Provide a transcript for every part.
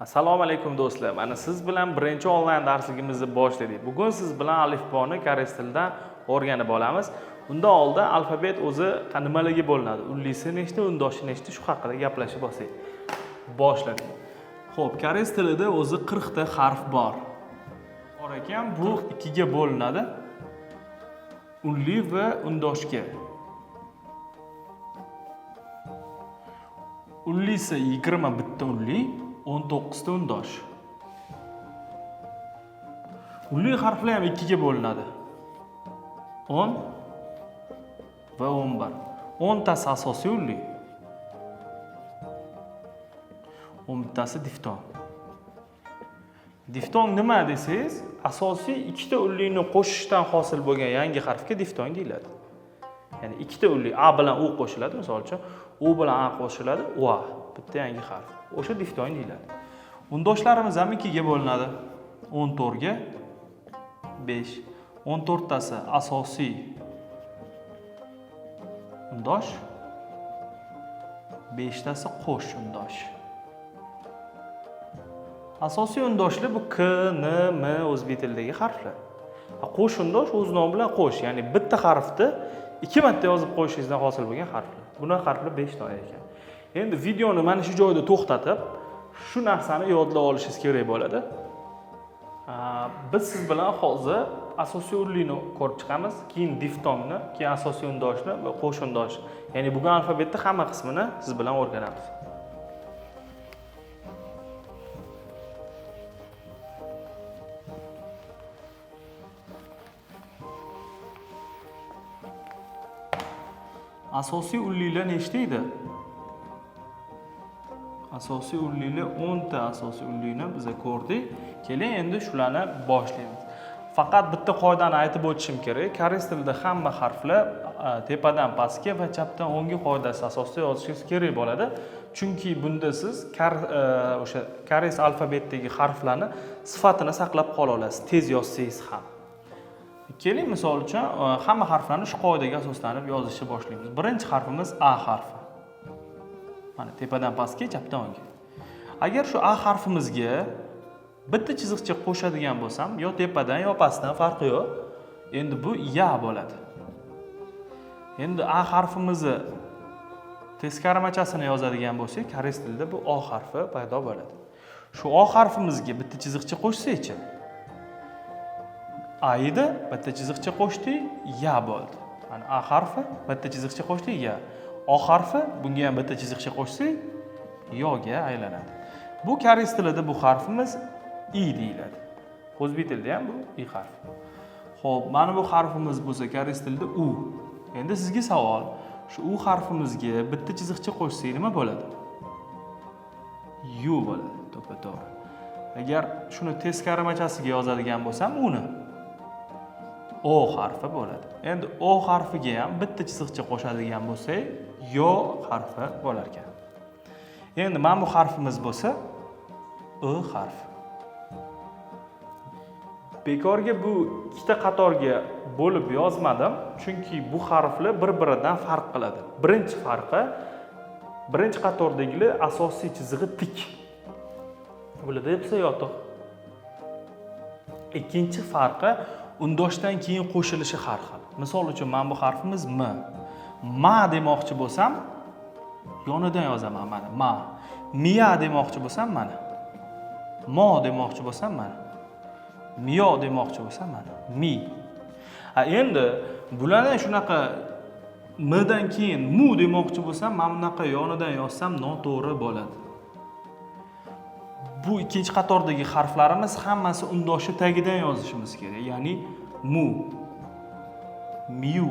Assalomu alaykum do'stlar. Mana siz bilan birinchi onlayn darsligimizni boshladik. Bugun siz bilan alifboni koreys tilidan o'rganib olamiz. Undan oldin alfabet o'zi nimalarga bo'linadi? Unlisi nechta, undoshi nechta shu haqida gaplashib olsak. Boshladik. Xo'p, koreys tilida o'zi 40 ta harf bor. Bor ekan, bu ikkiga bo'linadi. Unli va undoshga. Unlisi 20 bitta unli, 19 ta undosh. Unli harflar ham ikkiga bo'linadi. 10 va 11. 10 tasi asosiy unli. 10 tasi difton. Difton nima desangiz, asosiy ikkita unlini qo'shishdan hosil bo'lgan yangi harfga difton deyiladi. Ya'ni ikkita unli a bilan u qo'shiladi, misol uchun u bilan a qo'shiladi, a bitta yangi harf. O'sha difton deyiladi. Undoshlarimiz ham ikkiga bo'linadi. 14 ga 5. 14 tasi asosiy undosh, 5 tasi qo'sh undosh. Asosiy undoshlar bu k, n, m o'zbek tilidagi harflar. Qo'sh undosh o'z nomi bilan qo'sh, ya'ni bitta harfni ikki marta yozib qo'yishingizdan hosil bo'lgan harflar. Bular harflar 5 ta ekan. Endi videoni mana shu joyda to'xtatib, shu narsani yodlab olishingiz kerak bo'ladi. Biz siz bilan hozir asosiy unlini ko'rib chiqamiz, keyin diftonni, keyin asosiy undoshni va qo'sh undoshni. Ya'ni bugun alfabetning hamma qismini siz bilan o'rganamiz. Asosiy unlilar nechta edi? Asosiy unlilar 10 ta asosiy unlini biz ko'rdik. Keling endi shularni boshlaymiz. Faqat bitta qoidani aytib o'tishim kerak. Koreys tilida hamma harflar tepadan pastga va chapdan o'ngga qoidasi asosida yozishingiz kerak bo'ladi. Chunki bunda siz o'sha koreys alfabetidagi harflarni sifatini saqlab qola olasiz, tez yozsangiz ham. Keling, misol uchun hamma harflarni shu qoidaga asoslanib yozishni boshlaymiz. Birinchi harfimiz A harfi. Mana tepadan pastga, chapdan o'ngga. Agar shu A harfimizga bitta chiziqcha qo'shadigan bo'lsam, yo tepadan yo pastdan farqi yo'q. Endi bu ya bo'ladi. Endi A harfimizni teskarimachasini yozadigan bo'lsak, koreys tilida bu O harfi paydo bo'ladi. Shu O harfimizga bitta chiziqcha qo'shsak-chi, A edi, bitta chiziqcha qo'shdik, ya bo'ldi. Mana A harfi, bitta chiziqcha qo'shdik, ya. O harfi, bunga ham bitta chiziqcha qo'shsak, yoga aylanadi. Bu koreys tilida bu harfimiz I deyiladi. O'zbek tilida ham bu I harfi. Xo'p, mana bu harfimiz bo'lsa koreys tilida U. Endi sizga savol, shu U harfimizga bitta chiziqcha qo'shsak nima bo'ladi? Yu bo'ladi, to'ppa-to'g'ri. Agar shuni teskarimachasiga yozadigan bo'lsam, uni O harfi bo'ladi. Endi O harfiga ham bitta chiziqcha qo'shadigan bo'lsak, Yo harfi bo'lar ekan. Endi mana bu harfimiz bo'lsa, I harfi. Bekorga bu ikkita qatorga bo'lib yozmadim, chunki bu harflar bir-biridan farq qiladi. Birinchi farqi, birinchi qatordagilar asosiy chizig'i tik. Bularda esa yotiq. Ikkinchi farqi undoshdan keyin qo'shilishi har xil. Misol uchun mana bu harfimiz M. Ma demoqchi bo'lsam, yonidan yozaman mana ma. Miya demoqchi bo'lsam mana. Mo demoqchi bo'lsam mana. Miyo demoqchi bo'lsam mana. Mi. Endi bularni shunaqa M dan keyin mu demoqchi bo'lsam, mana bunaqa yonidan yozsam noto'g'ri bo'ladi. Bu ikkinchi qatordagi harflarimiz hammasi undoshi tagidan yozishimiz kerak. Ya'ni mu, miyu,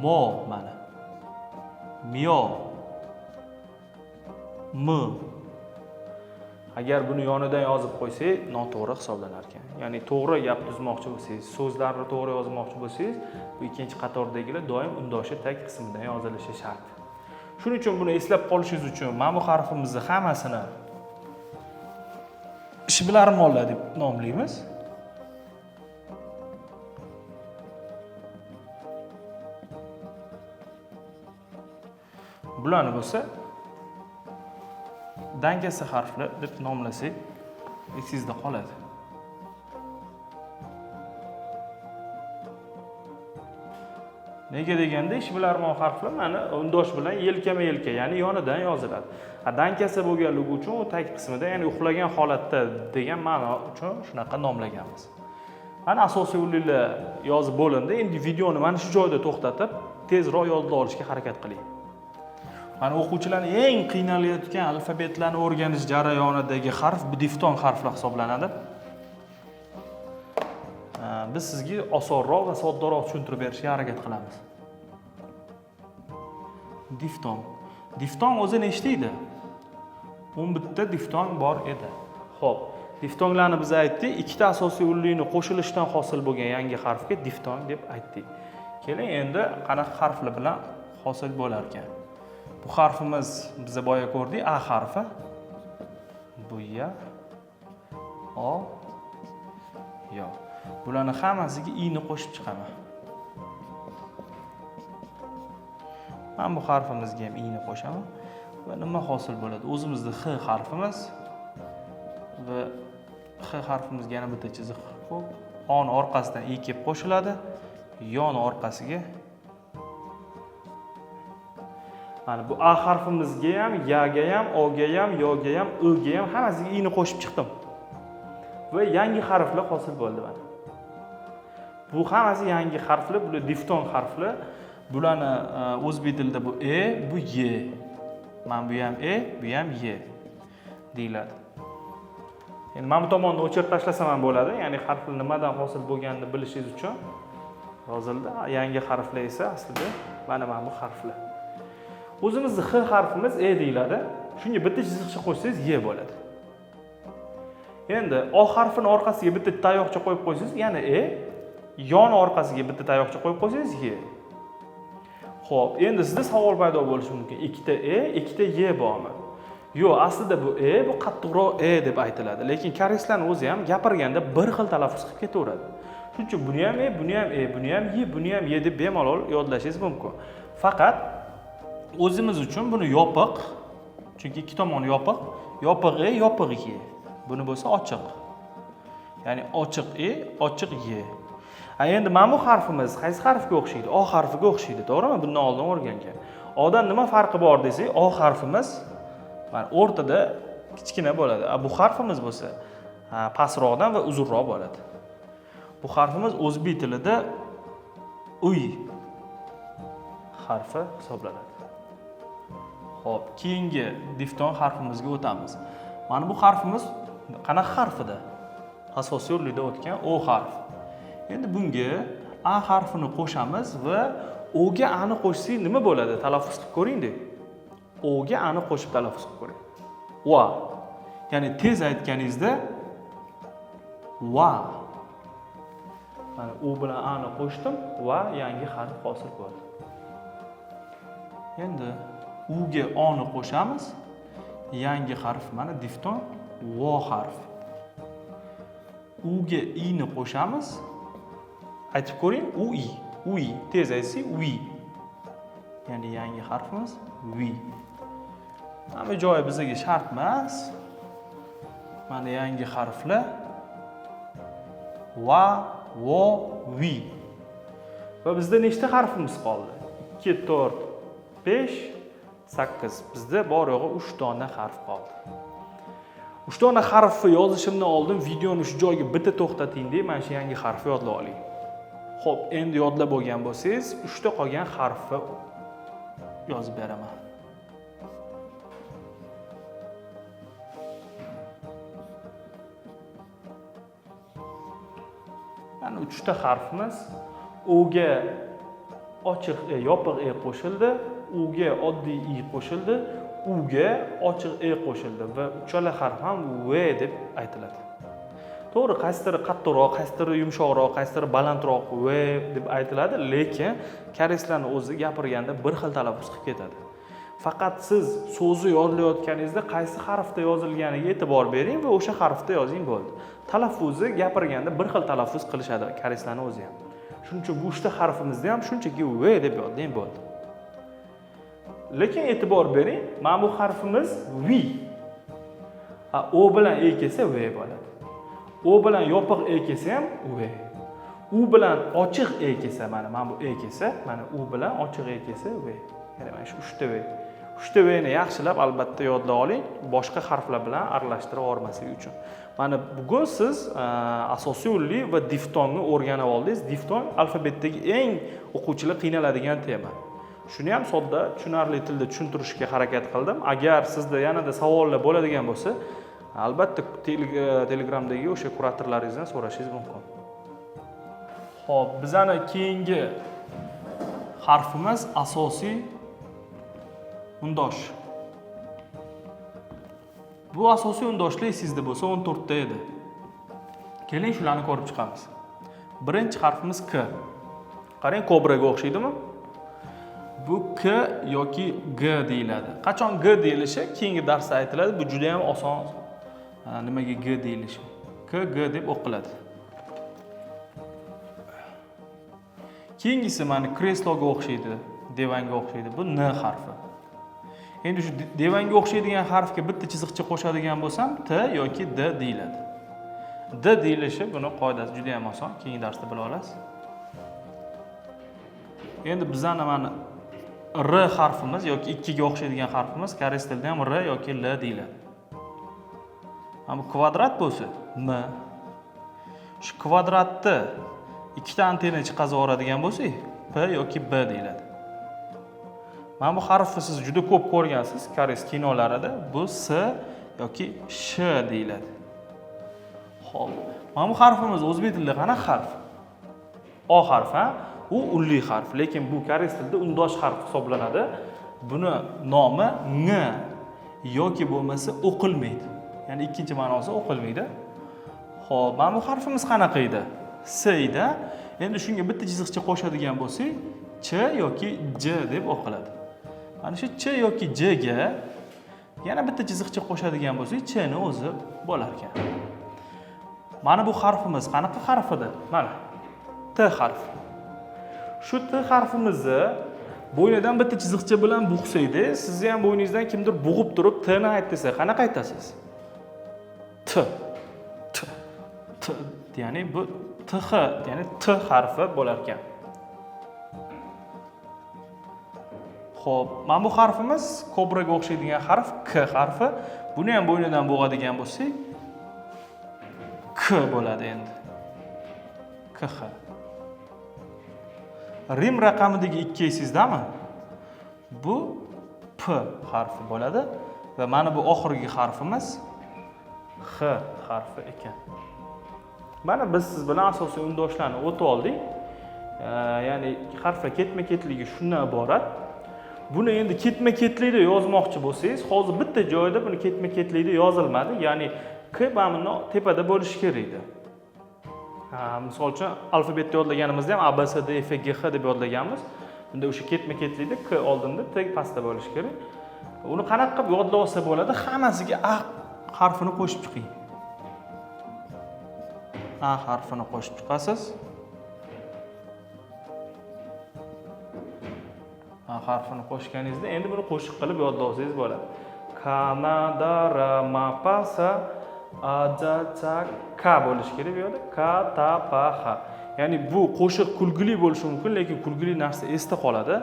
mo mana, miyo, m. Agar buni yonidan yozib qo'ysak, noto'g'ri hisoblanar ekan. Ya'ni to'g'ri gap tuzmoqchi bo'lsangiz, so'zlarni to'g'ri yozmoqchi bo'lsangiz, bu ikkinchi qatordagilar doim undoshi tag qismidan yozilishi shart. Shuning uchun buni eslab qolishingiz uchun mana bu harfimizni hammasini ishbilarmonlar deb nomlaymiz. Bularni bo'lsa dankasi harflar deb nomlasak esingizda qoladi. Nega deganda ishbilarmon harflar mana undosh bilan yelkama-yelka, ya'ni yonidan yoziladi. Dankasi bo'lganligi uchun u tag qismida, ya'ni uxlagan holatda degan ma'no uchun shunaqa nomlaganmiz. Mana asosiy unlilar yozib bo'lindi. Endi videoni mana shu joyda to'xtatib, tezroq yodlab olishga harakat qiling. Mana o'quvchilarning eng qiynalayotgan alfabetlarni o'rganish jarayonidagi harf bu diftong harflar hisoblanadi. Biz sizga osonroq va soddaroq tushuntirib berishga harakat qilamiz. Diftong. Diftong o'zi nechta edi? 11 ta diftong bor edi. Xo'p, diftonglarni biz aytdik, ikkita asosiy unlikni qo'shilishidan hosil bo'lgan yangi harfga diftong deb aytdik. Keling, endi qanaqa harflar bilan hosil bo'lar ekan? Bu harfimiz biz boya ko'rdik, A harfi. Bu ya, O, yo. Bularni hammasiga i ni qo'shib chiqaman. Men bu harfimizga ham i ni qo'shaman va nima hosil bo'ladi? O'zimizning H harfimiz va H harfimizga yana bitta chiziq qo'yib, O ni orqasidan i kelib qo'shiladi, yo ni orqasiga. Mana bu A harfimizga ham, ya ga ham, O ga ham, yo ga ham, Ö ga ham hammasiga i ni qo'shib chiqdim. Va yangi harflar hosil bo'ldi mana. Bu hammasi yangi harflar, bular diftong harflar. Bularni o'zbek tilida bu e, bu y. Mana bu ham e, bu ham y deyiladi. Endi mana bu tomonni o'chirib tashlasam ham bo'ladi, ya'ni harflar nimadan hosil bo'lganini bilishingiz uchun yozildi. Yangi harflar esa aslida mana bu harflar. O'zimizning H harfimiz e deyiladi. Shunga bitta chiziqcha qo'ysangiz y bo'ladi. Endi O harfining orqasiga bitta tayoqcha qo'yib qo'ysangiz, yana e, yon orqasiga bitta tayoqcha qo'yib qo'ysangiz y. Xo'p, endi sizda savol paydo bo'lishi mumkin. Ikkita e, ikkita y bormi? Yo'q, aslida bu e, bu qattiqroq e deb aytiladi. Lekin koreyslarning o'zi ham gapirganda bir xil talaffuz qilib ketaveradi. Shuning uchun buni ham e, buni ham e, buni ham y, buni ham y deb bemalol yodlashingiz mumkin. Faqat o'zimiz uchun buni yopiq, chunki ikki tomoni yopiq, yopiq e, yopiq y. Buni bo'lsa ochiq. Ya'ni ochiq e, ochiq y. Endi mana bu harfimiz qaysi harfga o'xshaydi? O harfiga o'xshaydi, to'g'rimi? Bundan oldin o'rgangan. O'dan nima farqi bor desak, O harfimiz mana o'rtada kichkina bo'ladi. Bu harfimiz bo'lsa, pastroqdan va uzunroq bo'ladi. Bu harfimiz o'zbek tilida uy harfi hisoblanadi. Xo'p, keyingi diftong harfimizga o'tamiz. Mana bu harfimiz qanaqa harf edi? Asosiy o'rnida o'tgan O harfi. Endi bunga A harfini qo'shamiz va O ga A ni qo'shsak nima bo'ladi? Talaffuz qilib ko'ring-da. O ga A ni qo'shib talaffuz qilib ko'ring. Va. Ya'ni tez aytganingizda va. Mana U bilan A ni qo'shdim va yangi harf hosil bo'ldi. Endi U ga O ni qo'shamiz. Yangi harf mana diftong vo harf. U ga i ni qo'shamiz. Aytib ko'ring, u i. Tez aytsak u i. Ya'ni yangi harfimiz vi. Mana bu joyi bizga shart emas. Mana yangi harflar va, vo, vi. Va bizda nechta harfimiz qoldi? 2, 4, 5, 8. Bizda bor yo'g'i 3 dona harf qoldi. 3 dona harfni yozishimdan oldin videoni shu joyga bitta to'xtating deb mana shu yangi harfni yodlab oling. Xo'p, endi yodlab bo'lgan bo'lsangiz, 3 ta qolgan harfni yozib beraman. Mana 3 ta harfimiz O ga ochiq e, yopiq e qo'shildi, U ga oddiy i qo'shildi, U ga ochiq e qo'shildi va uchala harf ham v deb aytiladi. To'g'ri, qaysidir qattiqroq, qaysidir yumshoqroq, qaysidir balandroq v deb aytiladi, lekin koreyslarning o'zi gapirganda bir xil talaffuz qilib ketadi. Faqat siz so'zni yodlayotganingizda qaysi harfda yozilganiga e'tibor bering va o'sha harfda yozing bo'ldi. Talaffuzi gapirganda bir xil talaffuz qilishadi koreyslarning o'zi ham. Shuning uchun bu 3 ta harfimizni ham shunchaki v deb yodlang bo'ldi. Lekin e'tibor bering, mana bu harfimiz vi. O bilan E kelsa V bo'ladi. O bilan yopiq E kelsa ham V. U bilan ochiq E kelsa, mana bu E kelsa, mana U bilan ochiq E kelsa V. Ya'ni mana shu 3 ta V. 3 ta V'ni yaxshilab albatta yodlab oling, boshqa harflar bilan aralashtirib olmaslik uchun. Mana bugun siz asosiy unli va diftongni o'rganib oldingiz. Diftong alfabetdagi eng o'quvchilar qiynaladigan tema. Shuni ham sodda, tushunarli tilda tushuntirishga harakat qildim. Agar sizda yanada savollar bo'ladigan bo'lsa, albatta Telegramdagi o'sha kuratorlaringizdan so'rashingiz mumkin. Xo'p, bizning keyingi harfimiz asosiy undosh. Bu asosiy undoshlar esingizda bo'lsa 14 ta edi. Keling shularni ko'rib chiqamiz. Birinchi harfimiz K. Qarang, kobraga o'xshaydimi? Bu K yoki G deyiladi. Qachon G deyilishi keyingi darsda aytiladi. Bu juda ham oson. Nimaga G deyilishi? K, G deb o'qiladi. Keyingisi mana kresloga o'xshaydi, devanga o'xshaydi. Bu N harfi. Endi shu devanga o'xshaydigan harfga bitta chiziqcha qo'shadigan bo'lsam, T yoki D deyiladi. D deyilishi buni qoidasi juda ham oson. Keyingi darsda bila olasiz. Endi bizning mana R harfimiz yoki 2 ga o'xshaydigan harfimiz koreys tilida ham R yoki L deyiladi. Mana bu kvadrat bo'lsa M. Shu kvadratni ikkita antena chiqazib yuboradigan bo'lsak, P yoki B deyiladi. Mana bu harfni siz juda ko'p ko'rgansiz koreys kinolarida. Bu S yoki Sh deyiladi. Xo'p. Mana bu harfimiz o'zbek tilida qanaqa harf? O harfi, u unli harf, lekin bu koreys tilida undosh harf hisoblanadi. Buni nomi Ng yoki bo'lmasa o'qilmaydi. Ya'ni ikkinchi ma'nosi o'qilmaydi. Xo'p, mana bu harfimiz qanaqa edi? S edi. Endi shunga bitta chiziqcha qo'shadigan bo'lsak, Ch yoki J deb o'qiladi. Mana shu Ch yoki J ga yana bitta chiziqcha qo'shadigan bo'lsak, Ch ni o'zi bo'lar ekan. Mana bu harfimiz qanaqa harf edi? Mana T harfi. Shu T harfimizni bo'ynidan bitta chiziqcha bilan bug'saydi, sizni ham bo'yningizdan kimdir bug'ib turib T ni ayt desa, qanaqa aytasiz? T. Ya'ni bu TH, ya'ni T harfi bo'lar ekan. Xo'p, mana bu harfimiz kobraga o'xshaydigan harf K harfi. Buni ham bo'ynidan bo'g'adigan bo'lsak, K bo'ladi endi. KH. Rim raqamidagi 2 esingizdami? Bu P harfi bo'ladi va mana bu oxirgi harfimiz H harfi ekan. Mana biz siz bilan asosiy undoshlarni o'tib oldik. Ya'ni harflar ketma-ketligi shundan iborat. Buni endi ketma-ketlikda yozmoqchi bo'lsangiz, hozir bitta joyda buni ketma-ketlikda yozilmadi. Ya'ni K mana tepada bo'lishi kerak edi. Misol uchun alfabetni yodlaganimizda ham A B C D F G H deb yodlaganmiz. Bunda o'sha ketma-ketlikda K oldinda, T pastda bo'lishi kerak. Uni qanaqa qilib yodlab olsa bo'ladi? Hammasiga A harfini qo'shib chiqing. A harfini qo'shib chiqasiz. A harfini qo'shganingizda endi buni qo'shiq qilib yodlab olsangiz bo'ladi. Kanada ramapasa ajacha K bo'lishi kerak bu yerda. K ta pa ha. Ya'ni bu qo'shiq kulgili bo'lishi mumkin, lekin kulgili narsa esda qoladi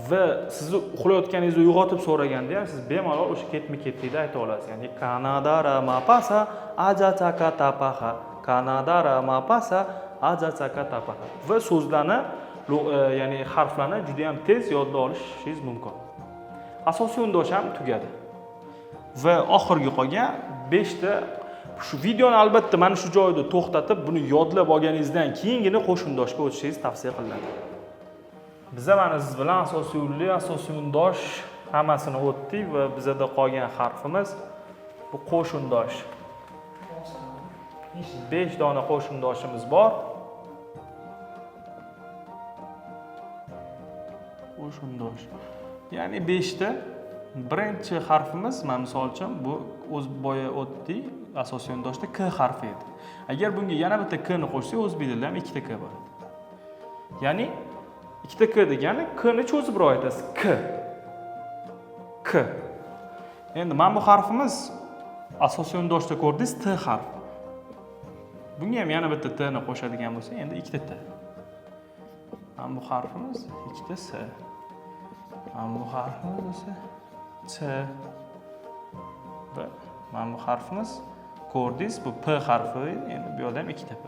va sizni uxlayotganingizda uyg'otib so'raganda ham siz bemalol o'sha ketma-ketlikda ayta olasiz. Ya'ni Kanada ramapasa ajacha ka ta pa ha. Kanada ramapasa ajacha ka ta pa ha. Va so'zlarni ya'ni harflarni juda ham tez yodlab olishingiz mumkin. Asosiy undosh ham tugadi. Va oxirgi qolgan 5 ta shu videoni albatta mana shu joyda to'xtatib, buni yodlab olganingizdan keyingina qo'shundoshga o'tishingiz tavsiya qilinadi. Biz mana siz bilan asosiy unli, asosiy undosh hammasini o'tdik va bizda qolgan harfimiz bu qo'shundosh. 5 dona qo'shundoshimiz bor. Qo'shundosh. Ya'ni 5 ta. Birinchi harfimiz, mana misol uchun bu o'z boya o'tdik, asosiy undoshda K harfi edi. Agar bunga yana bitta K ni qo'shsak, o'zbek tilida ham 2 ta K bo'ladi. Ya'ni 2 ta K degani K ni cho'zib aytasiz. K. Endi mana bu harfimiz asosiy undoshda ko'rdingiz T harfi. Bunga ham yana bitta T ni qo'shadigan bo'lsa, endi ikkita T. Mana bu harfimiz ikkita S. Mana bu harfimiz esa C. Va mana bu harfimiz ko'rdingiz, bu P harfi, endi bu yerda ham ikkita P.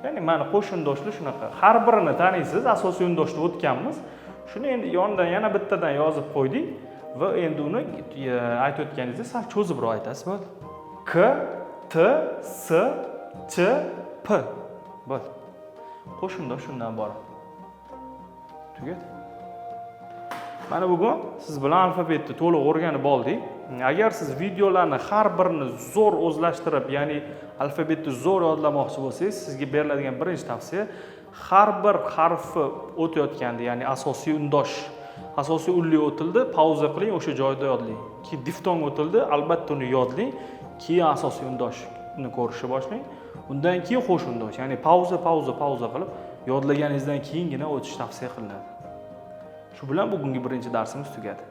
Ya'ni mana qo'shindoshlar shunaqa. Har birini taniysiz, asosiy undoshda o'tganmiz. Shuni endi yonidan yana bittadan yozib qo'ydik va endi uni aytayotganingizda sal cho'zibroq aytasiz, bo'ldi. K, T, S, Ch, P. Bo'ldi. Qo'shindosh shundan iborat. Tugadi. Mana bugun siz bilan alfabetni to'liq o'rganib oldik. Agar siz videolarni har birini zo'r o'zlashtirib, ya'ni alfabetni zo'r yodlamoqchi bo'lsangiz, sizga beriladigan birinchi tavsiya har bir harfi o'tayotganda, ya'ni asosiy undosh, asosiy unli o'tildi, pauza qiling, o'sha joyda yodlang. Keyin diftong o'tildi, albatta uni yodlang, keyin asosiy undoshni ko'rishni boshlang. Undan keyin qo'shindosh, ya'ni pauza qilib yodlaganingizdan keyingina o'tish tavsiya qilinadi. Shu bilan bugungi birinchi darsimiz tugadi.